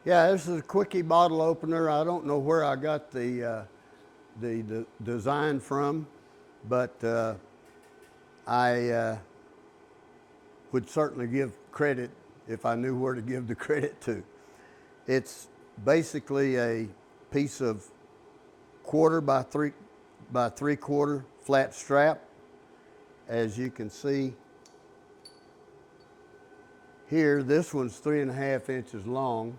Yeah, this is a quickie bottle opener. I don't know where I got the design from, but I would certainly give credit if I knew where to give the credit to. It's basically a piece of quarter by three quarter flat strap. As you can see here, this one's 3.5 inches long.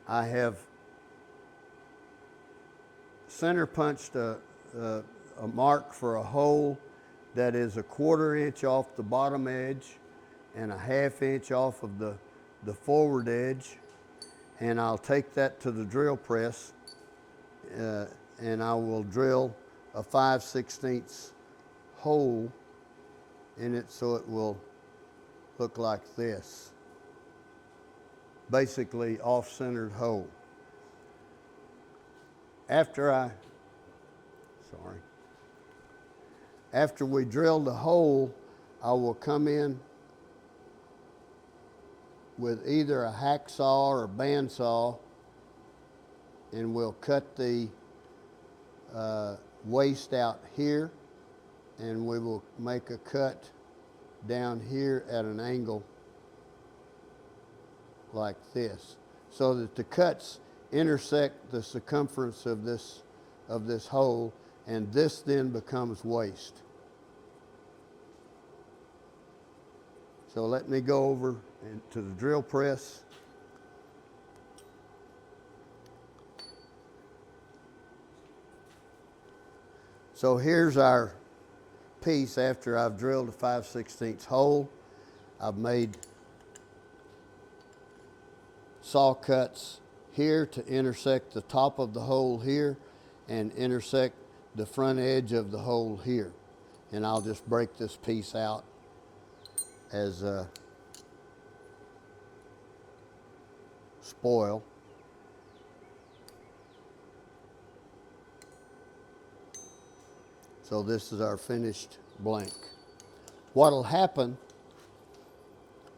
I have center punched a mark for a hole that is 1/4 inch off the bottom edge and 1/2 inch off of the forward edge. And I'll take that to the drill press and I will drill a 5/16 hole in it so it will look like this. Basically off-centered hole. After we drill the hole, I will come in with either a hacksaw or bandsaw and we'll cut the waste out here, and we will make a cut down here at an angle like this, so that the cuts intersect the circumference of this hole, and this then becomes waste. So let me go over to the drill press. So here's our piece after I've drilled a 5/16 hole. I've made saw cuts here to intersect the top of the hole here and intersect the front edge of the hole here. And I'll just break this piece out as a spoil. So this is our finished blank. What'll happen,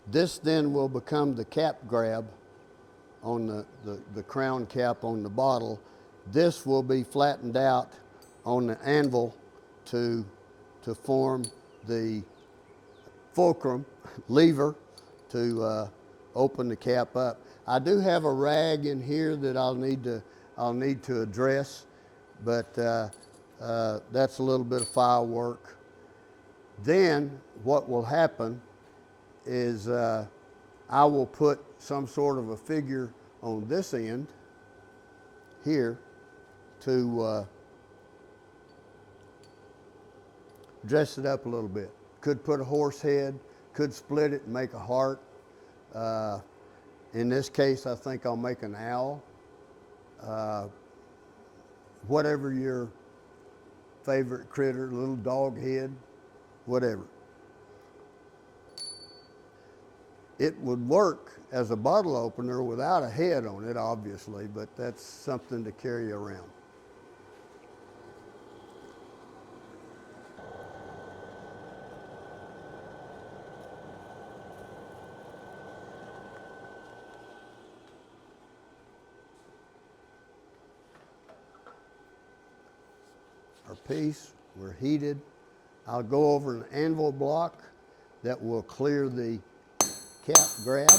this then will become the cap grab on the crown cap on the bottle. This will be flattened out on the anvil to form the fulcrum lever to open the cap up. I do have a rag in here that I'll need to address, but that's a little bit of file work. Then what will happen is I will put some sort of a figure on this end here to dress it up a little bit. Could put a horse head, could split it and make a heart. In this case, I think I'll make an owl. Whatever your favorite critter, little dog head, whatever. It would work as a bottle opener without a head on it, obviously, but that's something to carry around. Our piece, we're heated. I'll go over an anvil block that will clear the cap grab.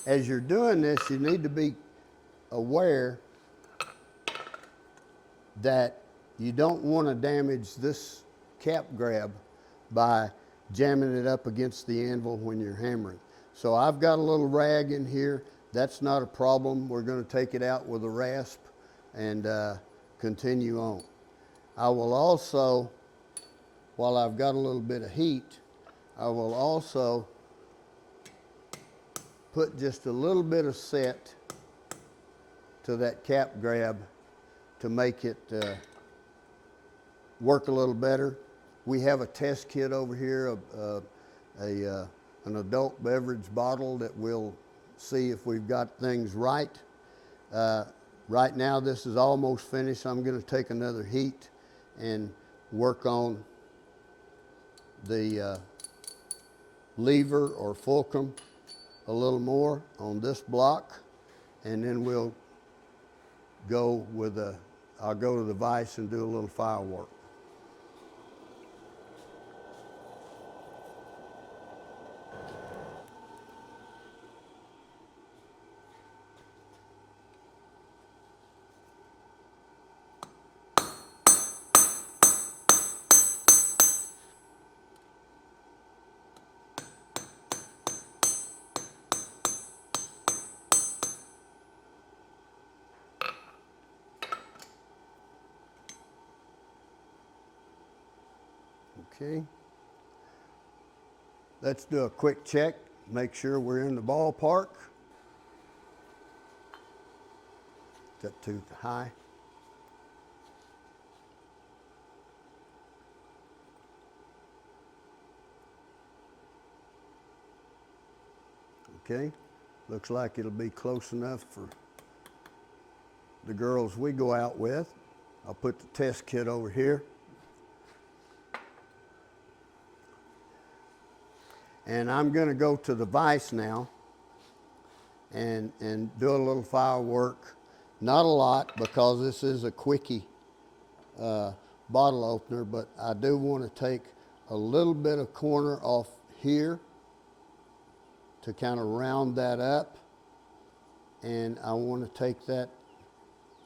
As you're doing this, you need to be aware that you don't want to damage this cap grab by jamming it up against the anvil when you're hammering. So I've got a little rag in here. That's not a problem. We're going to take it out with a rasp and continue on. I will also, while I've got a little bit of heat, I will also put just a little bit of set to that cap grab to make it work a little better. We have a test kit over here, an adult beverage bottle that we'll see if we've got things right. Right now this is almost finished. I'm going to take another heat and work on the lever or fulcrum a little more on this block, and then we'll go with I'll go to the vise and do a little firework. Okay. Let's do a quick check, make sure we're in the ballpark. Is that too high? Okay, looks like it'll be close enough for the girls we go out with. I'll put the test kit over here. And I'm going to go to the vise now and do a little firework. Not a lot, because this is a quickie bottle opener, but I do want to take a little bit of corner off here to kind of round that up. And I want to take that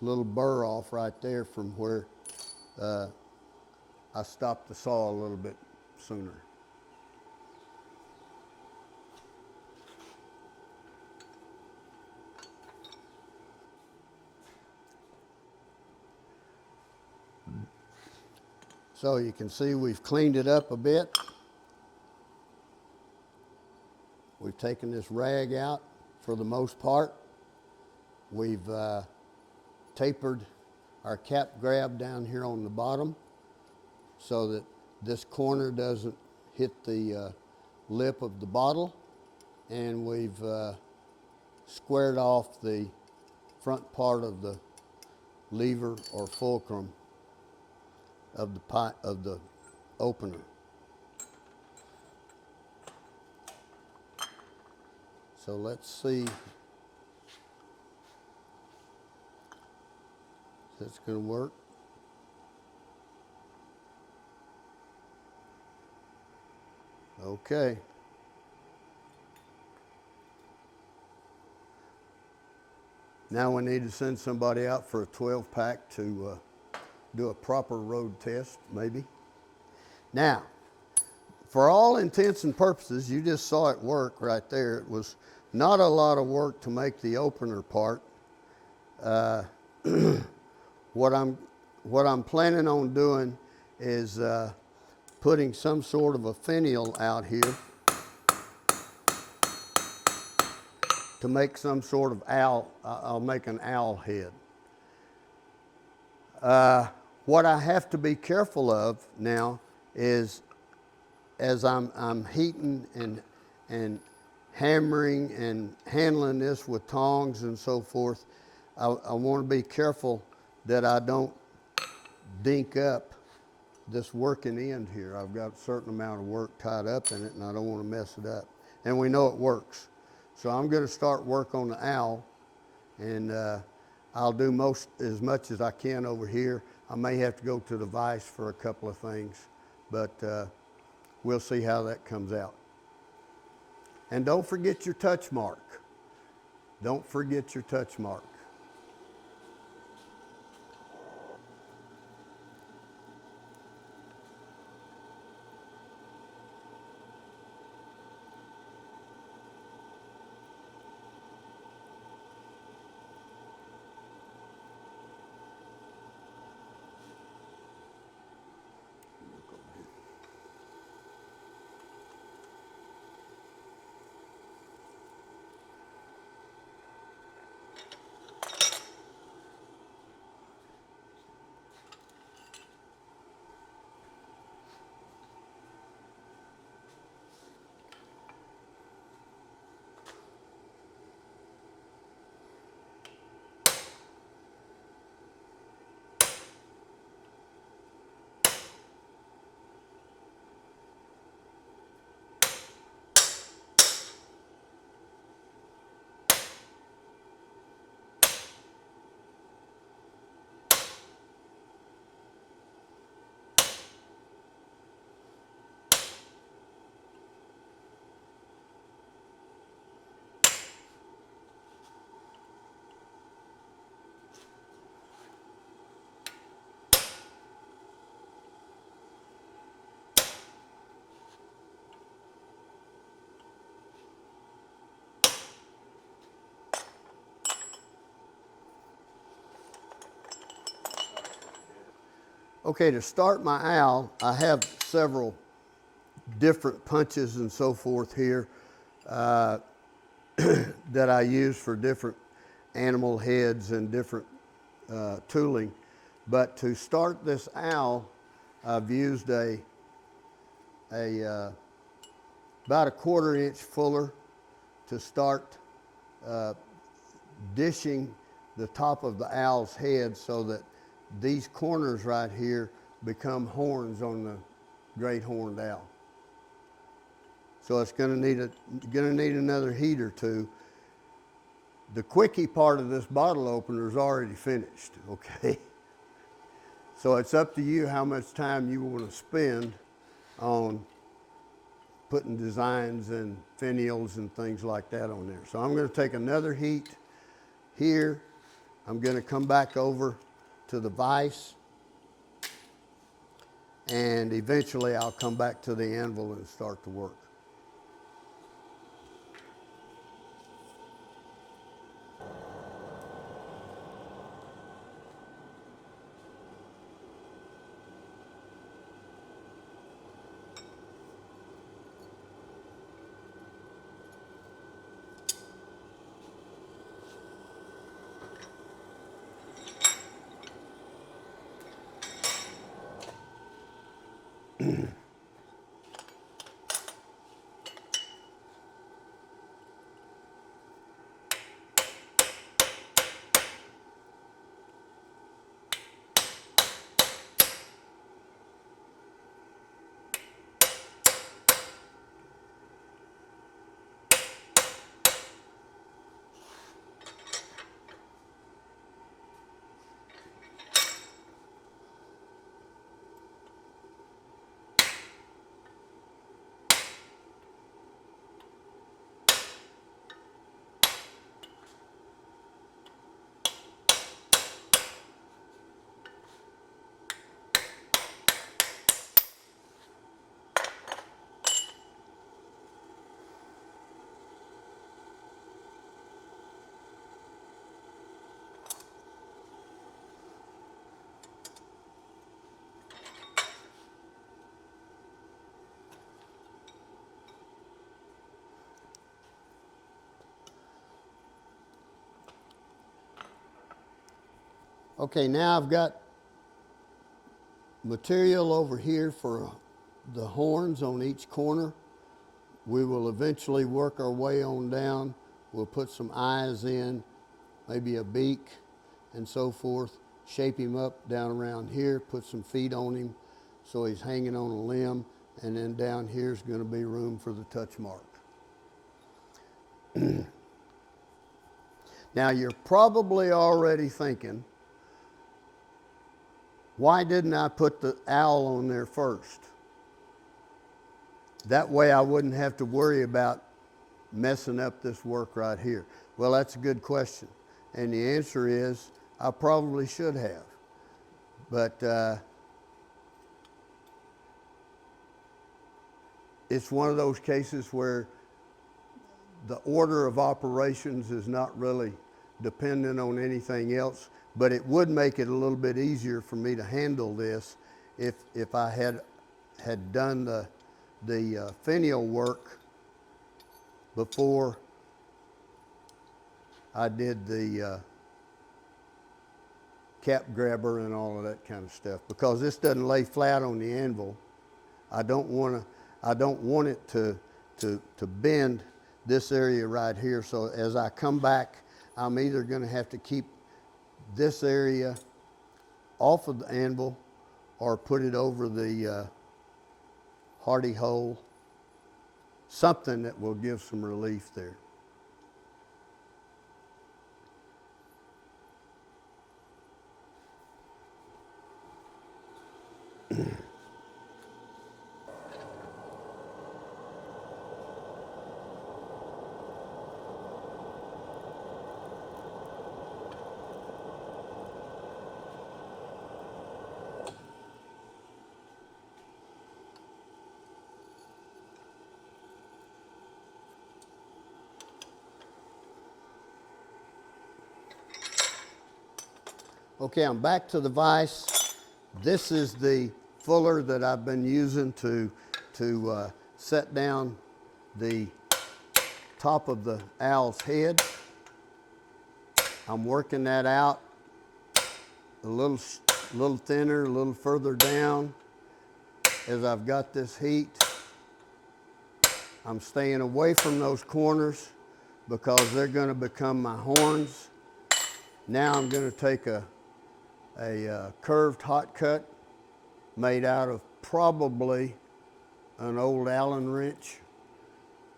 little burr off right there from where I stopped the saw a little bit sooner. So you can see we've cleaned it up a bit. We've taken this rag out for the most part. We've tapered our cap grab down here on the bottom so that this corner doesn't hit the lip of the bottle. And we've squared off the front part of the lever or fulcrum of the opener. So let's see if that's going to work. Okay. Now we need to send somebody out for a 12-pack to do a proper road test, maybe. Now, for all intents and purposes, you just saw it work right there. It was not a lot of work to make the opener part. What I'm planning on doing is putting some sort of a finial out here to make some sort of owl. I'll make an owl head. What I have to be careful of now is, as I'm heating and hammering and handling this with tongs and so forth, I want to be careful that I don't dink up this working end here. I've got a certain amount of work tied up in it, and I don't want to mess it up. And we know it works. So I'm going to start work on the owl, and I'll do as much as I can over here. I may have to go to the vise for a couple of things, but we'll see how that comes out. And don't forget your touch mark. Don't forget your touch mark. Okay, to start my owl, I have several different punches and so forth here that I use for different animal heads and different tooling. But to start this owl, I've used about a 1/4 inch fuller to start dishing the top of the owl's head so that these corners right here become horns on the great horned owl. So it's going to need another heat or two. The quickie part of this bottle opener is already finished, okay? So it's up to you how much time you want to spend on putting designs and finials and things like that on there. So I'm going to take another heat here. I'm going to come back over to the vise, and eventually I'll come back to the anvil and start the work. Okay, now I've got material over here for the horns on each corner. We will eventually work our way on down. We'll put some eyes in, maybe a beak and so forth, shape him up down around here, put some feet on him so he's hanging on a limb, and then down here is going to be room for the touch mark. Now you're probably already thinking, why didn't I put the owl on there first? That way I wouldn't have to worry about messing up this work right here. Well, that's a good question. And the answer is, I probably should have. But it's one of those cases where the order of operations is not really dependent on anything else, but it would make it a little bit easier for me to handle this if I had done the finial work before I did the cap grabber and all of that kind of stuff. Because this doesn't lay flat on the anvil, I don't want it to bend this area right here. So as I come back, I'm either going to have to keep this area off of the anvil or put it over the hardy hole, something that will give some relief there. Okay, I'm back to the vise. This is the fuller that I've been using to set down the top of the owl's head. I'm working that out a little thinner, a little further down as I've got this heat. I'm staying away from those corners because they're going to become my horns. Now I'm going to take a curved hot cut made out of probably an old Allen wrench.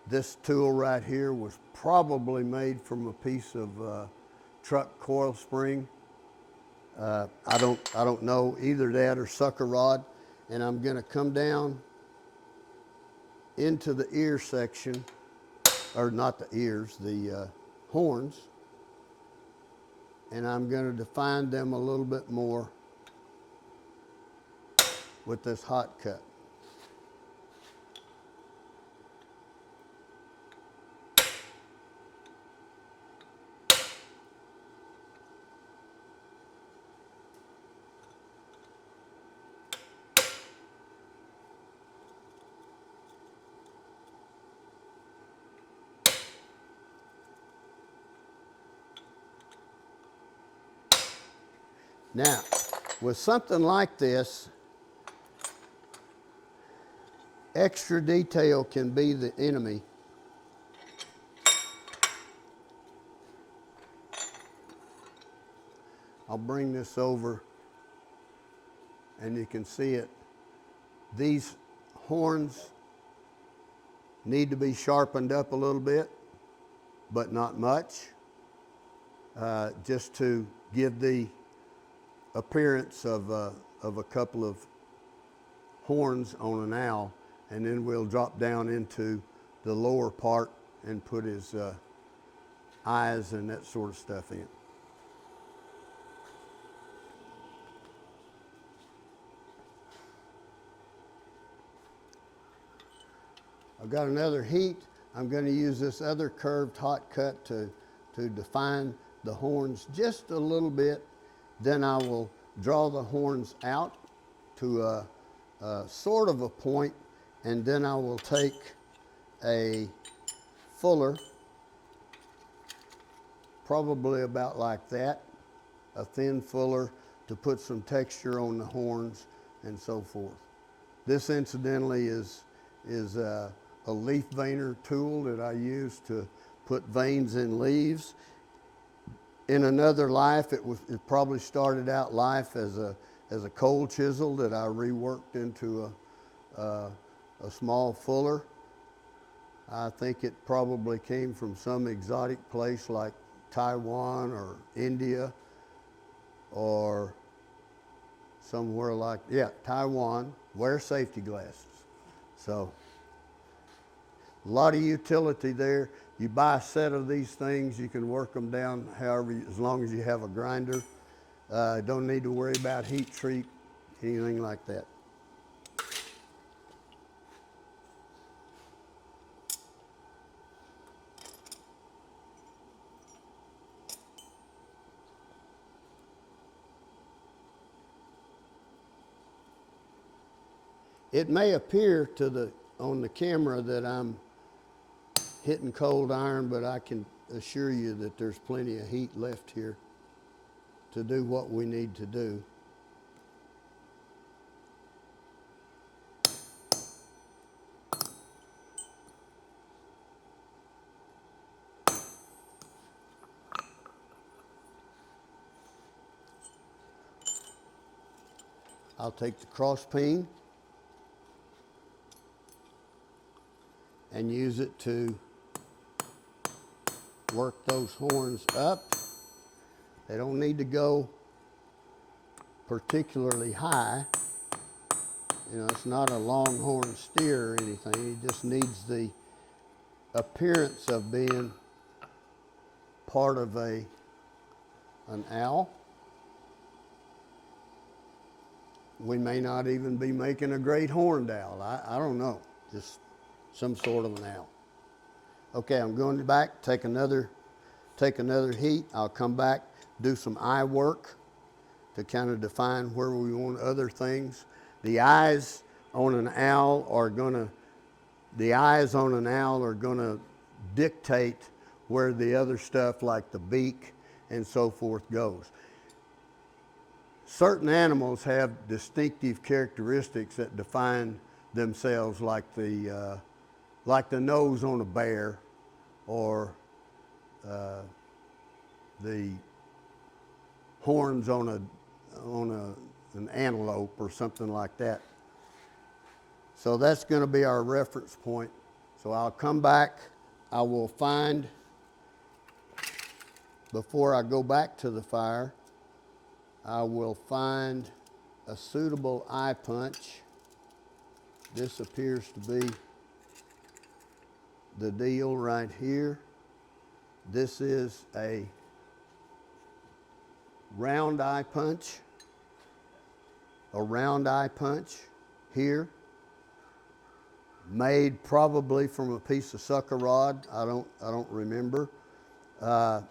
This tool right here was probably made from a piece of truck coil spring. I don't know, either that or sucker rod. And I'm going to come down into the ear section, or not the ears, the horns, and I'm going to define them a little bit more with this hot cut. Now, with something like this, extra detail can be the enemy. I'll bring this over and you can see it. These horns need to be sharpened up a little bit, but not much, just to give the appearance of a couple of horns on an owl, and then we'll drop down into the lower part and put his eyes and that sort of stuff in. I've got another heat. I'm going to use this other curved hot cut to define the horns just a little bit. Then I will draw the horns out to a sort of a point, and then I will take a fuller, probably about like that, a thin fuller to put some texture on the horns and so forth. This incidentally is a leaf veiner tool that I use to put veins in leaves. In another life, it probably started out life as a cold chisel that I reworked into a small fuller. I think it probably came from some exotic place like Taiwan or India or somewhere like, yeah, Taiwan. Wear safety glasses. So a lot of utility there. You buy a set of these things, you can work them down however, as long as you have a grinder. Don't need to worry about heat treat, anything like that. It may appear on the camera that I'm hitting cold iron, but I can assure you that there's plenty of heat left here to do what we need to do. I'll take the cross peen and use it to work those horns up. They don't need to go particularly high. You know, it's not a longhorn steer or anything. He just needs the appearance of being part of an owl. We may not even be making a great horned owl. I don't know, just some sort of an owl. Okay, I'm going back, take another heat. I'll come back, do some eye work, to kind of define where we want other things. The eyes on an owl are gonna dictate where the other stuff like the beak and so forth goes. Certain animals have distinctive characteristics that define themselves, like the nose on a bear, or the horns on an antelope or something like that. So that's going to be our reference point. So I'll come back. I will find, before I go back to the fire, I will find a suitable eye punch. This appears to be the deal right here. This is a round eye punch here, made probably from a piece of sucker rod. I don't remember. I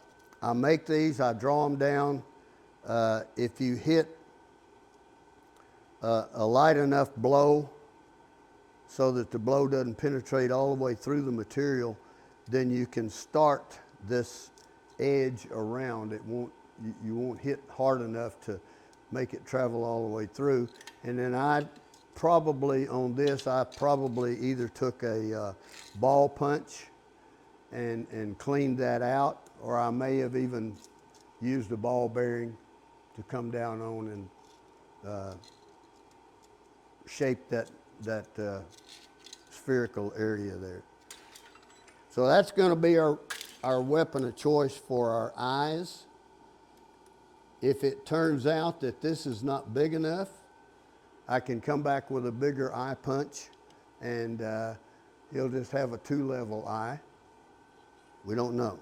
make these, I draw them down. If you hit a light enough blow so that the blow doesn't penetrate all the way through the material, then you can start this edge around. You won't hit hard enough to make it travel all the way through. And then I probably either took a ball punch and cleaned that out, or I may have even used a ball bearing to come down on and shape that spherical area there. So that's going to be our weapon of choice for our eyes. If it turns out that this is not big enough, I can come back with a bigger eye punch, and he'll just have a 2-level eye. We don't know.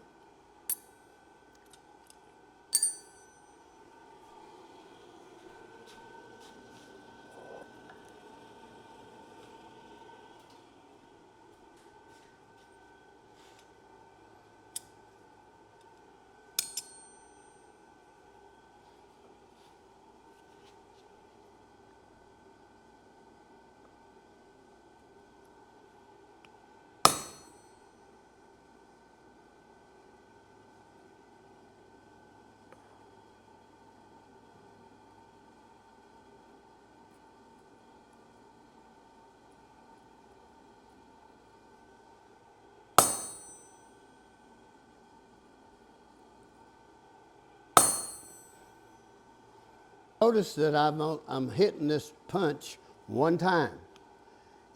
Notice that I'm hitting this punch one time.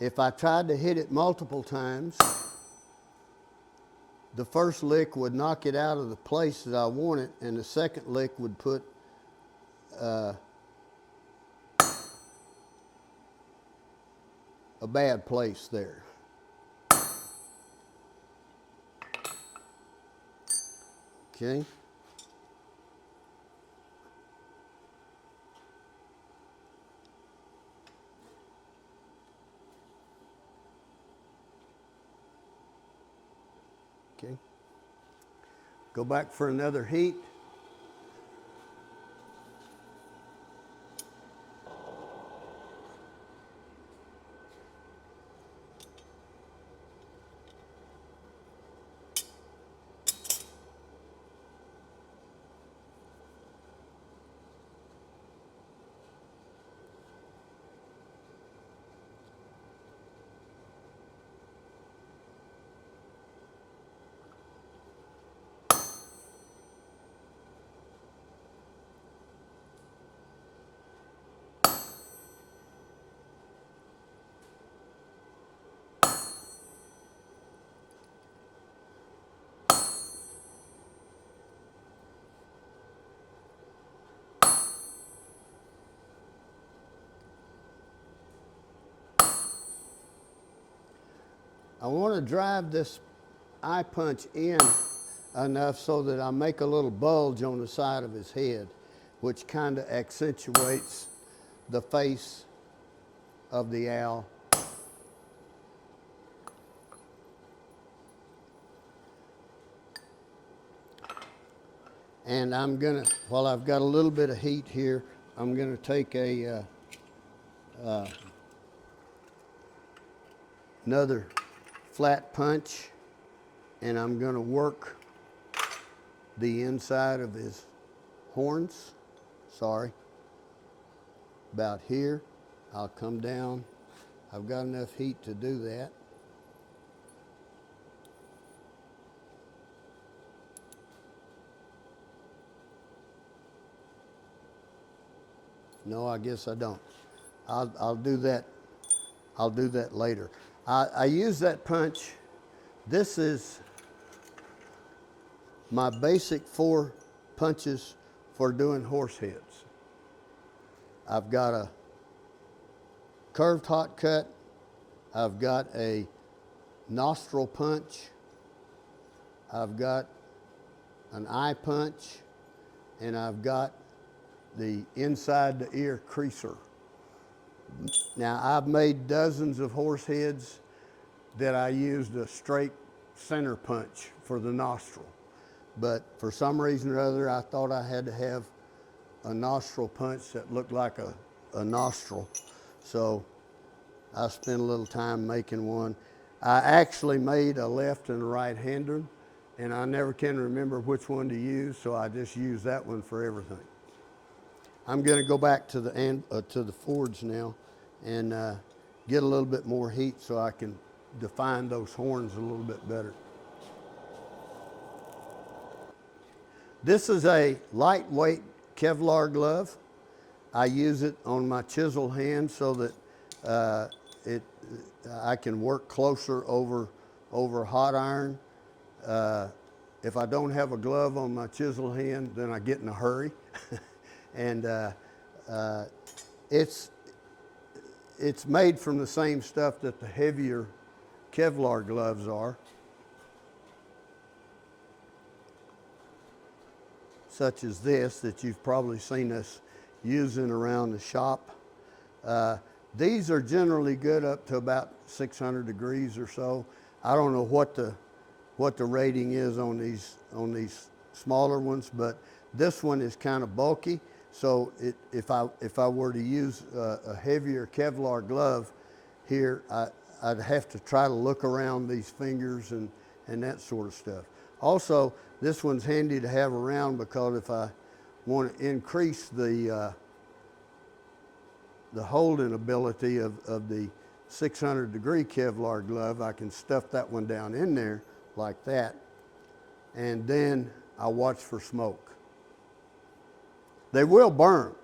If I tried to hit it multiple times, the first lick would knock it out of the place that I want it, and the second lick would put a bad place there. Okay. Okay. Go back for another heat. I want to drive this eye punch in enough so that I make a little bulge on the side of his head, which kind of accentuates the face of the owl. And I'm gonna, while I've got a little bit of heat here, I'm going to take another flat punch, and I'm going to work the inside of his horns. Sorry. About here. I'll come down. I've got enough heat to do that. No, I guess I don't. I'll do that. I'll do that later. I use that punch. This is my basic 4 punches for doing horse heads. I've got a curved hot cut. I've got a nostril punch. I've got an eye punch, and I've got the inside the ear creaser. Now, I've made dozens of horse heads that I used a straight center punch for the nostril. But for some reason or other, I thought I had to have a nostril punch that looked like a nostril. So I spent a little time making one. I actually made a left and a right-hander, and I never can remember which one to use, so I just use that one for everything. I'm going to go back to the forge now and get a little bit more heat so I can define those horns a little bit better. This is a lightweight Kevlar glove. I use it on my chisel hand so that I can work closer over hot iron. If I don't have a glove on my chisel hand, then I get in a hurry. And it's made from the same stuff that the heavier Kevlar gloves are, such as this that you've probably seen us using around the shop. These are generally good up to about 600 degrees or so. I don't know what the rating is on these smaller ones, but this one is kind of bulky. So if I were to use a heavier Kevlar glove here, I'd have to try to look around these fingers and that sort of stuff. Also, this one's handy to have around because if I want to increase the holding ability of the 600 degree Kevlar glove, I can stuff that one down in there like that, and then I watch for smoke. They will burn,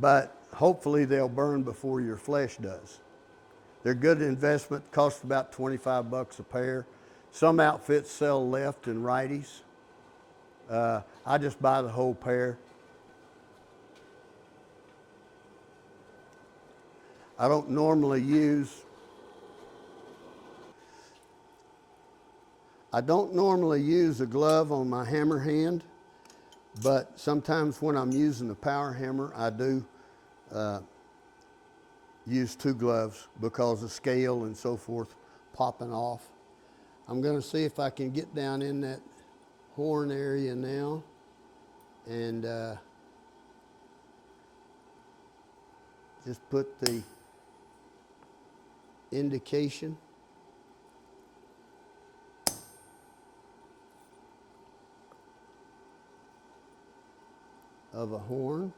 but hopefully they'll burn before your flesh does. They're good investment, cost about 25 bucks a pair. Some outfits sell left and righties. I just buy the whole pair. I don't normally use a glove on my hammer hand, but sometimes when I'm using the power hammer, I do use 2 gloves because of scale and so forth popping off. I'm going to see if I can get down in that horn area now and just put the indication of a horn.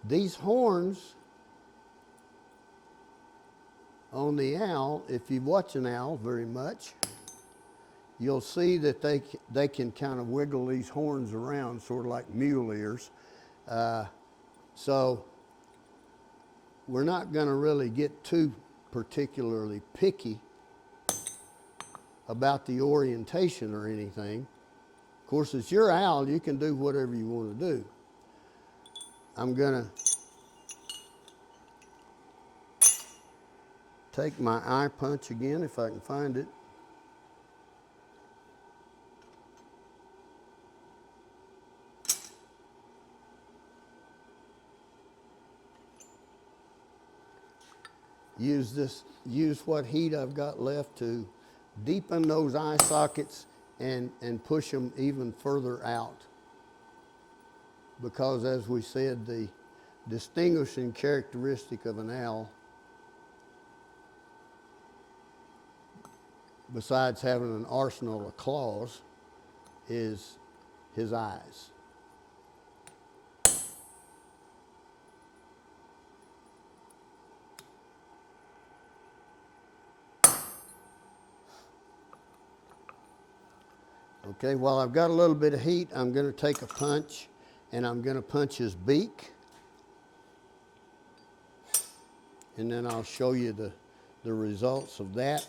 These horns on the owl, if you watch an owl very much, you'll see that they can kind of wiggle these horns around, sort of like mule ears. So we're not going to really get too particularly picky about the orientation or anything. Of course, it's your owl. You can do whatever you want to do. I'm going to take my eye punch again, if I can find it. Use what heat I've got left to deepen those eye sockets and push them even further out. Because as we said, the distinguishing characteristic of an owl, besides having an arsenal of claws, is his eyes. Okay, while I've got a little bit of heat, I'm going to take a punch, and I'm going to punch his beak. And then I'll show you the results of that.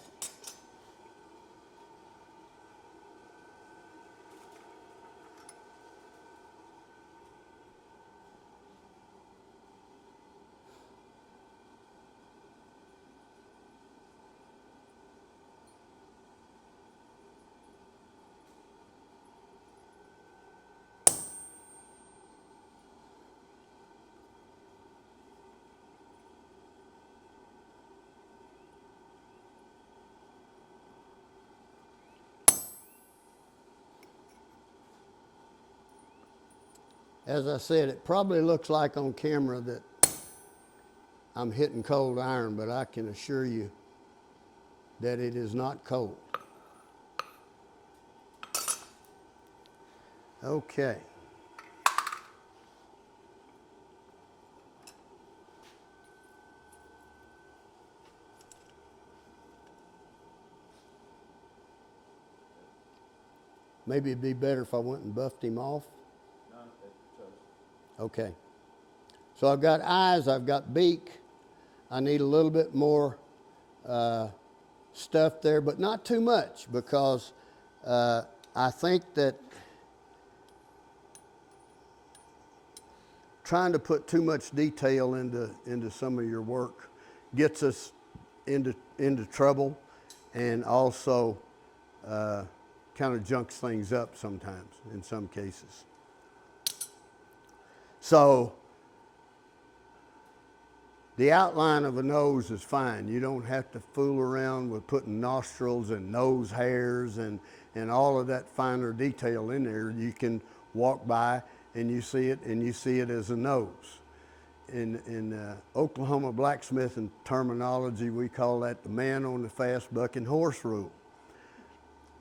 As I said, it probably looks like on camera that I'm hitting cold iron, but I can assure you that it is not cold. Okay. Maybe it'd be better if I went and buffed him off. Okay. So I've got eyes, I've got beak. I need a little bit more stuff there, but not too much, because I think that trying to put too much detail into some of your work gets us into trouble, and also kind of junks things up sometimes in some cases. So the outline of a nose is fine. You don't have to fool around with putting nostrils and nose hairs and all of that finer detail in there. You can walk by and you see it, and you see it as a nose. In Oklahoma blacksmith and terminology, we call that the man on the fast bucking horse rule.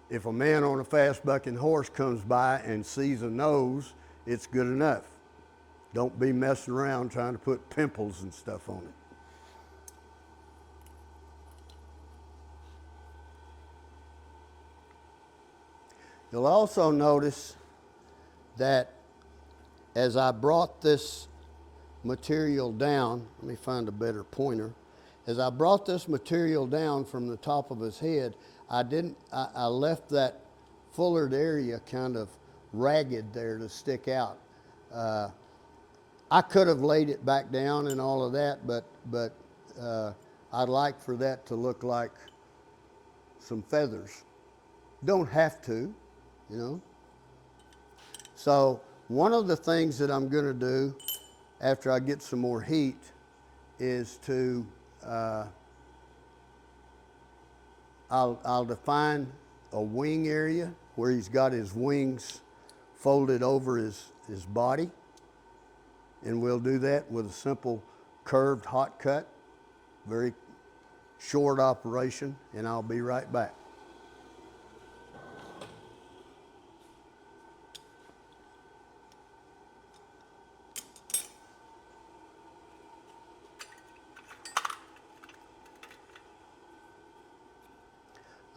If a man on a fast bucking horse comes by and sees a nose, it's good enough. Don't be messing around trying to put pimples and stuff on it. You'll also notice that as I brought this material down, let me find a better pointer. As I brought this material down from the top of his head, I left that fullered area kind of ragged there to stick out. I could have laid it back down and all of that, but I'd like for that to look like some feathers. Don't have to, you know. So one of the things that I'm going to do after I get some more heat is to I'll define a wing area where he's got his wings folded over his body. And we'll do that with a simple curved hot cut, very short operation, and I'll be right back.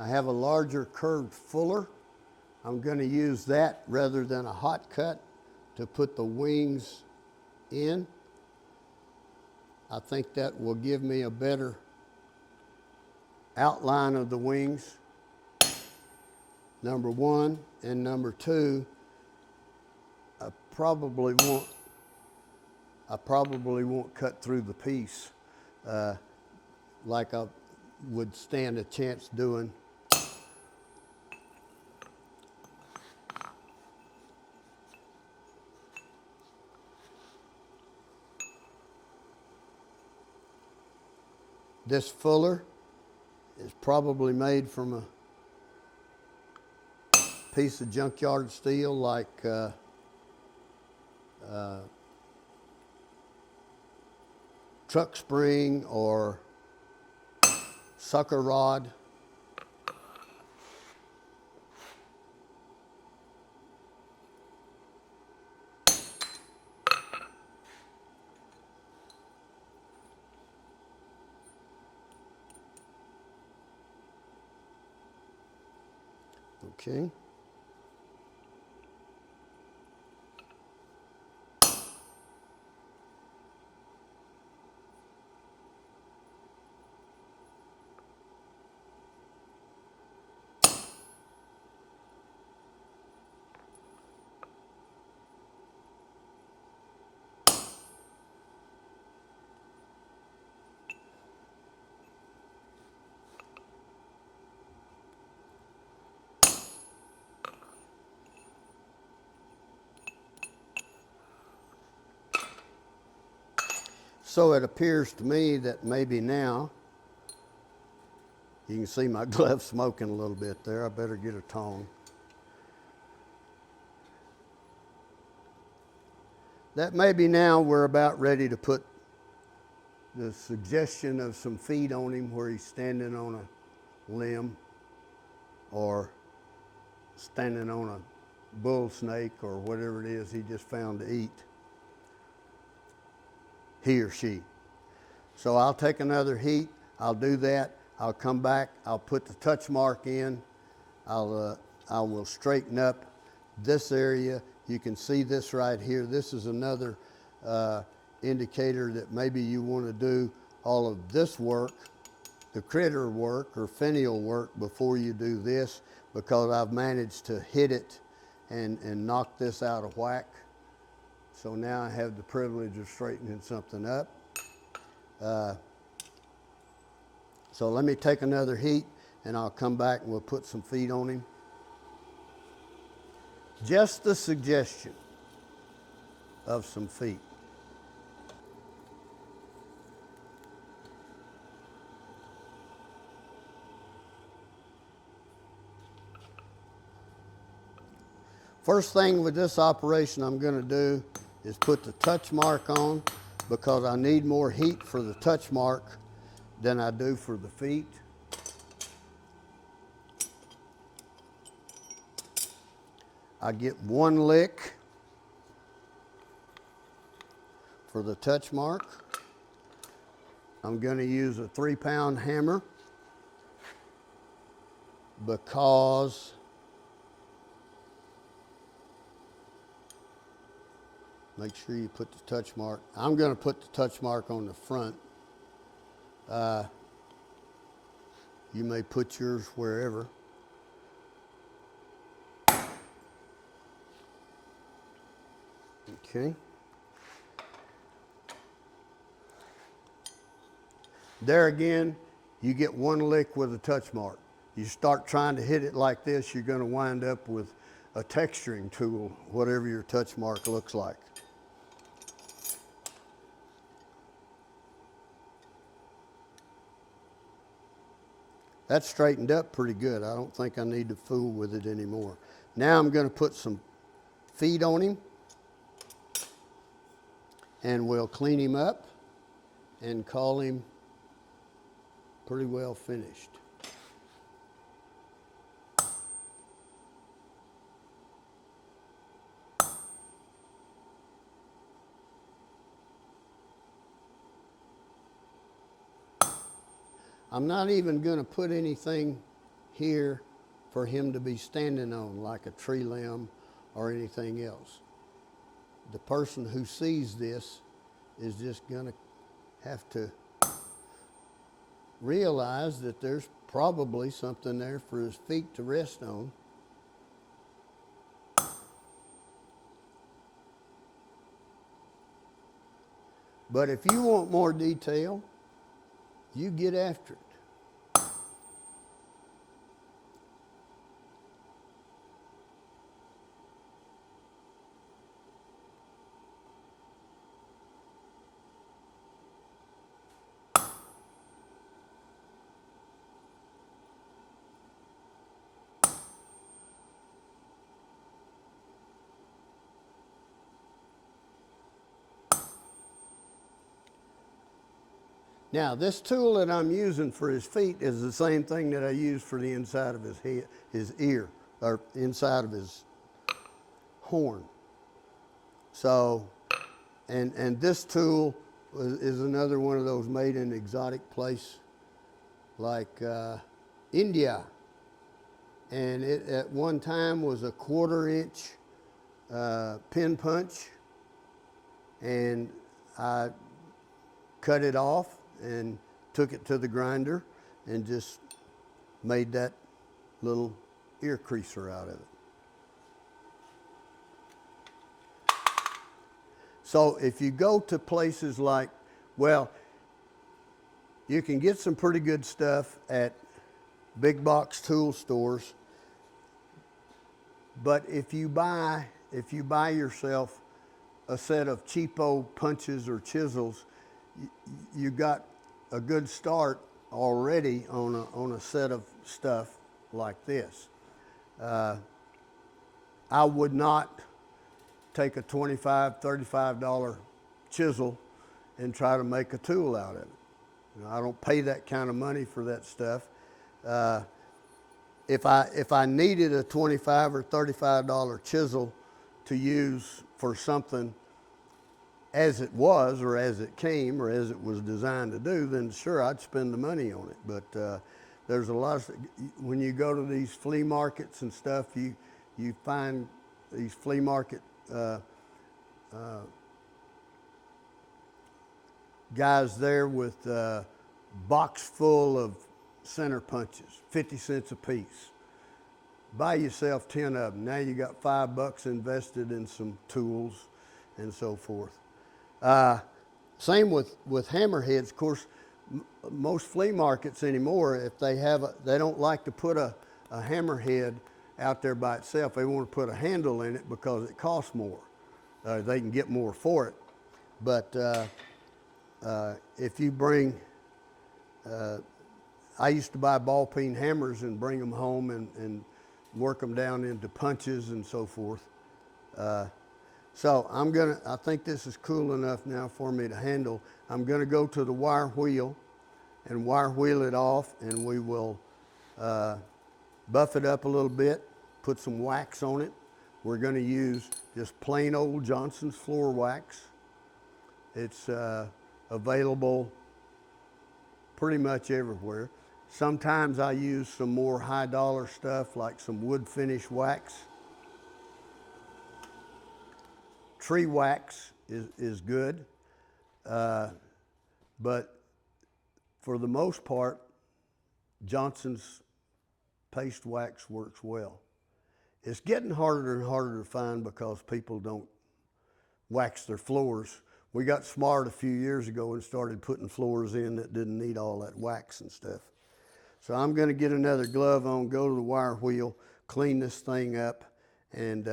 I have a larger curved fuller. I'm going to use that rather than a hot cut to put the wings in. I think that will give me a better outline of the wings, number one, and number two, I probably won't cut through the piece like I would stand a chance doing. This fuller is probably made from piece of junkyard steel like truck spring or sucker rod. Okay. So it appears to me that maybe now, you can see my glove smoking a little bit there. I better get a tong. That maybe now we're about ready to put the suggestion of some feet on him where he's standing on a limb or standing on a bull snake or whatever it is he just found to eat. He or she. So I'll take another heat. I'll do that. I'll come back. I'll put the touch mark in. I will straighten up this area. You can see this right here. This is another indicator that maybe you want to do all of this work, the critter work or finial work, before you do this, because I've managed to hit it and knock this out of whack. So now I have the privilege of straightening something up. So let me take another heat and I'll come back and we'll put some feet on him. Just the suggestion of some feet. First thing with this operation I'm going to do is put the touch mark on, because I need more heat for the touch mark than I do for the feet. I get one lick for the touch mark. I'm going to use a 3-pound hammer because make sure you put the touch mark. I'm going to put the touch mark on the front. You may put yours wherever. Okay. There again, you get one lick with a touch mark. You start trying to hit it like this, you're going to wind up with a texturing tool, whatever your touch mark looks like. That's straightened up pretty good. I don't think I need to fool with it anymore. Now I'm going to put some feet on him, and we'll clean him up and call him pretty well finished. I'm not even going to put anything here for him to be standing on, like a tree limb or anything else. The person who sees this is just going to have to realize that there's probably something there for his feet to rest on. But if you want more detail, you get after it. Now, this tool that I'm using for his feet is the same thing that I use for the inside of his head, his ear, or inside of his horn. So, and this tool is another one of those made in exotic place like India. And it at one time was a 1/4 inch pin punch, and I cut it off and took it to the grinder and just made that little ear creaser out of it. So if you go to places like, well, you can get some pretty good stuff at big box tool stores, but if you buy yourself a set of cheapo punches or chisels, you got a good start already on a set of stuff like this. I would not take a $25, $35 chisel and try to make a tool out of it. You know, I don't pay that kind of money for that stuff. If I needed a $25 or $35 chisel to use for something as it was or as it came or as it was designed to do, then sure, I'd spend the money on it. But there's a lot of, when you go to these flea markets and stuff, you find these flea market guys there with a box full of center punches, 50 cents a piece. Buy yourself 10 of them. Now you got $5 invested in some tools and so forth. Same with hammerheads. Of course, most flea markets anymore, if they don't like to put a hammerhead out there by itself. They want to put a handle in it because it costs more. They can get more for it. But if you bring, I used to buy ball peen hammers and bring them home and work them down into punches and so forth. So I think this is cool enough now for me to handle. I'm gonna go to the wire wheel and wire wheel it off, and we will buff it up a little bit, put some wax on it. We're gonna use just plain old Johnson's floor wax. It's available pretty much everywhere. Sometimes I use some more high dollar stuff like some wood finish wax. Tree wax is good, but for the most part, Johnson's paste wax works well. It's getting harder and harder to find because people don't wax their floors. We got smart a few years ago and started putting floors in that didn't need all that wax and stuff. So I'm gonna get another glove on, go to the wire wheel, clean this thing up, and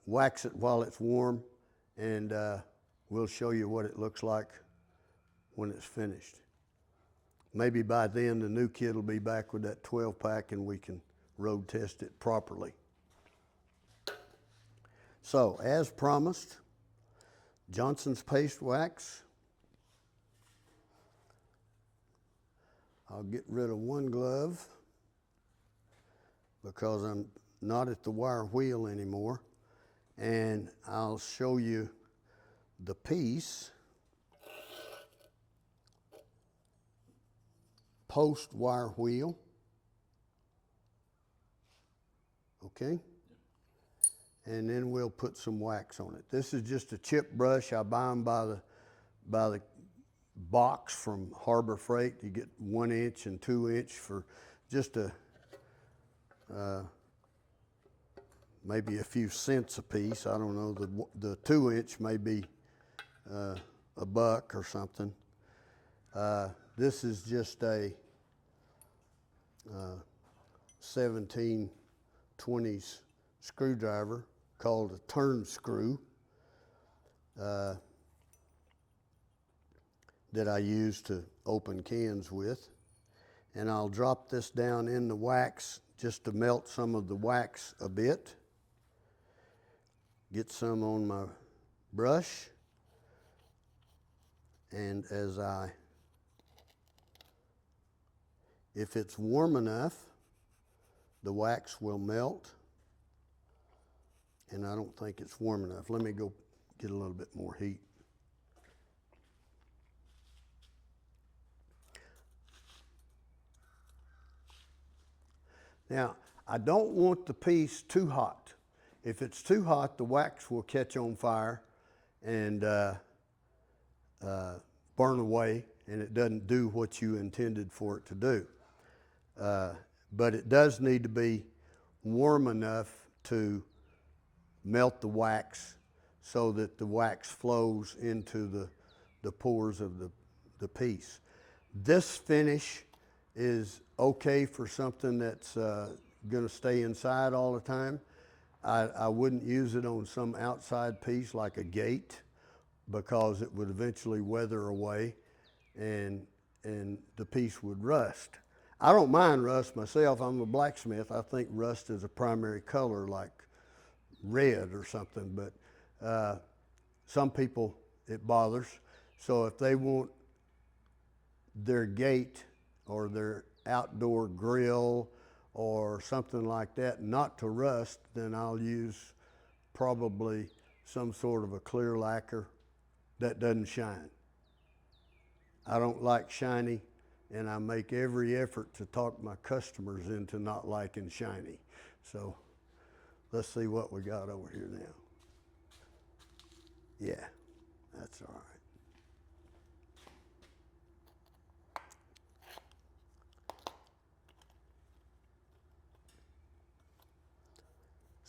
wax it while it's warm, and we'll show you what it looks like when it's finished. Maybe by then the new kid will be back with that 12-pack and we can road test it properly. So, as promised, Johnson's paste wax. I'll get rid of one glove because I'm not at the wire wheel anymore, and I'll show you the piece post wire wheel. Okay, and then we'll put some wax on it. This is just a chip brush. I buy them by the box from Harbor Freight. You get 1 inch and 2 inch for just maybe a few cents a piece. I don't know. The 2 inch may be $1 or something. This is just a 1720s screwdriver called a turn screw that I use to open cans with. And I'll drop this down in the wax just to melt some of the wax a bit. Get some on my brush. And if it's warm enough, the wax will melt. And I don't think it's warm enough. Let me go get a little bit more heat. Now, I don't want the piece too hot. If it's too hot, the wax will catch on fire and burn away, and it doesn't do what you intended for it to do. But it does need to be warm enough to melt the wax so that the wax flows into the pores of the piece. This finish is okay for something that's going to stay inside all the time. I wouldn't use it on some outside piece like a gate, because it would eventually weather away and the piece would rust. I don't mind rust myself. I'm a blacksmith. I think rust is a primary color like red or something, but some people it bothers. So if they want their gate or their outdoor grill or something like that not to rust, then I'll use probably some sort of a clear lacquer that doesn't shine. I don't like shiny, and I make every effort to talk my customers into not liking shiny. So let's see what we got over here now. Yeah, that's all right.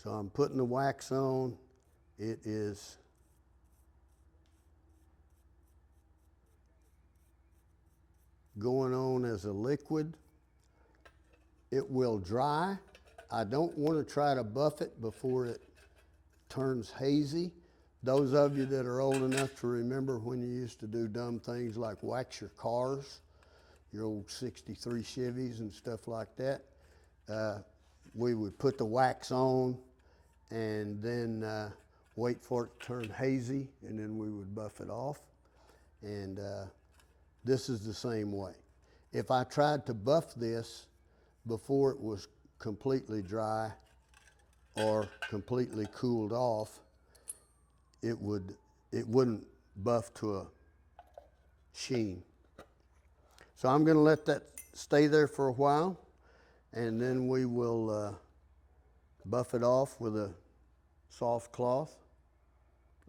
So I'm putting the wax on. It is going on as a liquid. It will dry. I don't want to try to buff it before it turns hazy. Those of you that are old enough to remember when you used to do dumb things like wax your cars, your old 63 Chevys and stuff like that, we would put the wax on and then wait for it to turn hazy, and then we would buff it off. And this is the same way. If I tried to buff this before it was completely dry or completely cooled off, it wouldn't buff to a sheen. So I'm going to let that stay there for a while, and then we will buff it off with a soft cloth,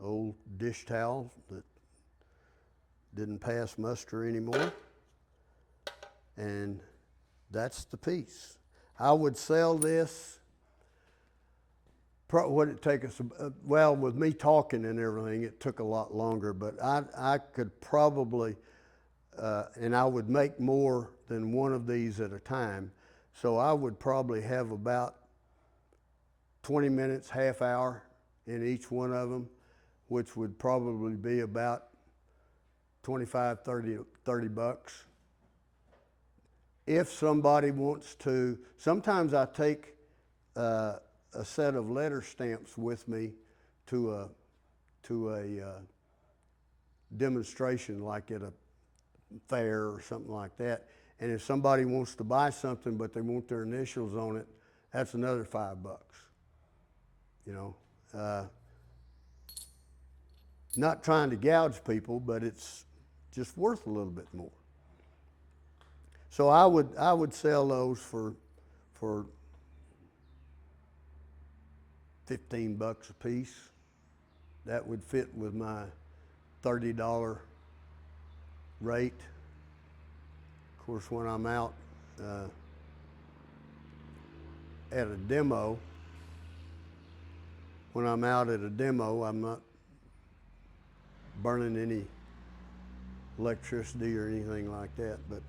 old dish towel that didn't pass muster anymore. And that's the piece. I would sell this, what it take us, well, with me talking and everything, it took a lot longer, but I could probably, and I would make more than one of these at a time. So I would probably have about 20 minutes, half hour in each one of them, which would probably be about 25, 30 bucks. If somebody wants to, sometimes I take a set of letter stamps with me to a demonstration, like at a fair or something like that. And if somebody wants to buy something but they want their initials on it, that's another $5. You know, not trying to gouge people, but it's just worth a little bit more. So I would sell those for $15 a piece. That would fit with my $30 rate. Of course, when I'm out at a demo, I'm not burning any electricity or anything like that, but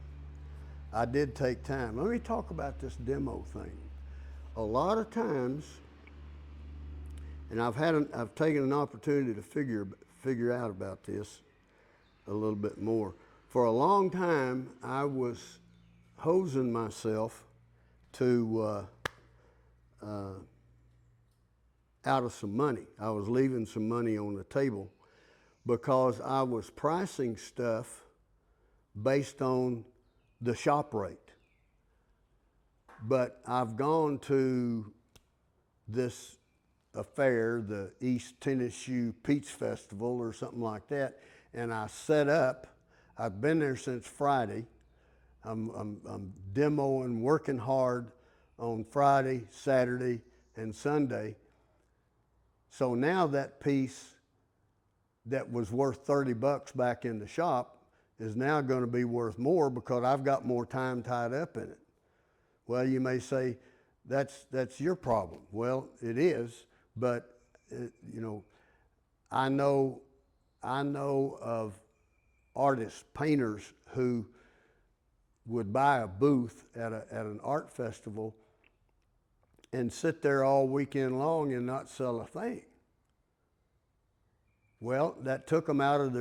I did take time. Let me talk about this demo thing. A lot of times, and I've taken an opportunity to figure out about this a little bit more. For a long time, I was hosing myself to out of some money. I was leaving some money on the table because I was pricing stuff based on the shop rate. But I've gone to this affair, the East Tennessee Peach Festival or something like that, and I set up. I've been there since Friday. I'm demoing, working hard on Friday, Saturday, and Sunday. So now that piece that was worth $30 back in the shop is now going to be worth more because I've got more time tied up in it. Well, you may say, that's your problem. Well, it is, but you know, I know of artists, painters who would buy a booth at an art festival and sit there all weekend long and not sell a thing. Well, that took them out of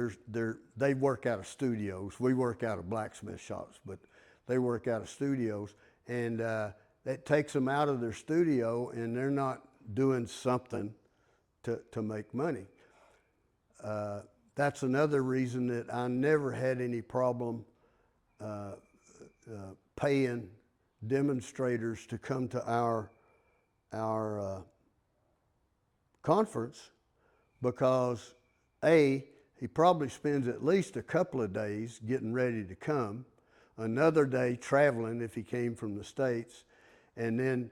they work out of studios. We work out of blacksmith shops, but they work out of studios, and that takes them out of their studio, and they're not doing something to make money. That's another reason that I never had any problem paying demonstrators to come to our conference, because he probably spends at least a couple of days getting ready to come, another day traveling if he came from the States, and then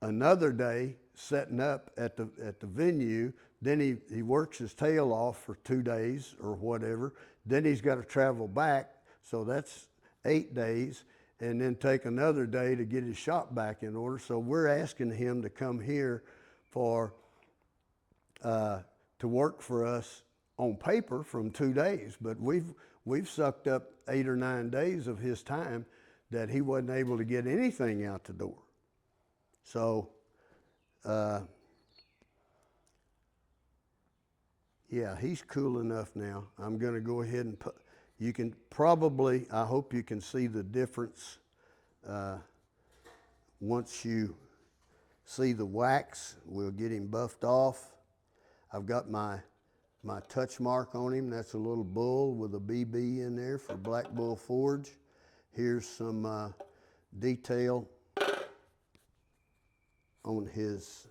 another day setting up at the venue. Then he works his tail off for 2 days or whatever. Then he's got to travel back, so that's 8 days, and then take another day to get his shop back in order. So we're asking him to come here to work for us on paper from 2 days, but we've sucked up 8 or 9 days of his time that he wasn't able to get anything out the door. So, yeah, he's cool enough now. I'm going to go ahead and put, you can probably, I hope you can see the difference once you see the wax. We'll get him buffed off. I've got my touch mark on him. That's a little bull with a BB in there for Black Bull Forge. Here's some detail on his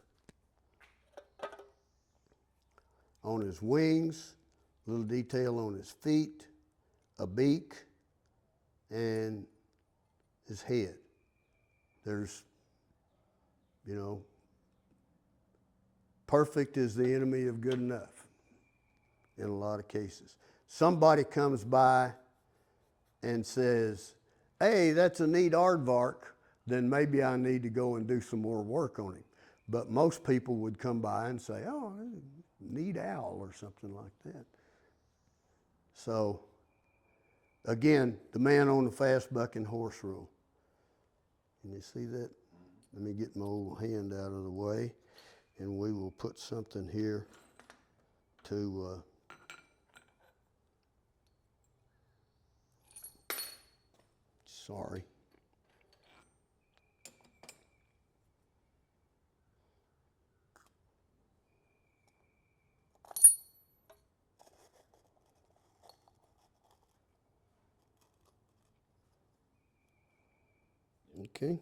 wings, a little detail on his feet, a beak, and his head. There's, you know, perfect is the enemy of good enough in a lot of cases. Somebody comes by and says, hey, that's a neat aardvark, then maybe I need to go and do some more work on him. But most people would come by and say, oh, neat owl or something like that. So, again, the man on the fast bucking horse rule. Can you see that? Let me get my old hand out of the way, and we will put something here to sorry. Okay.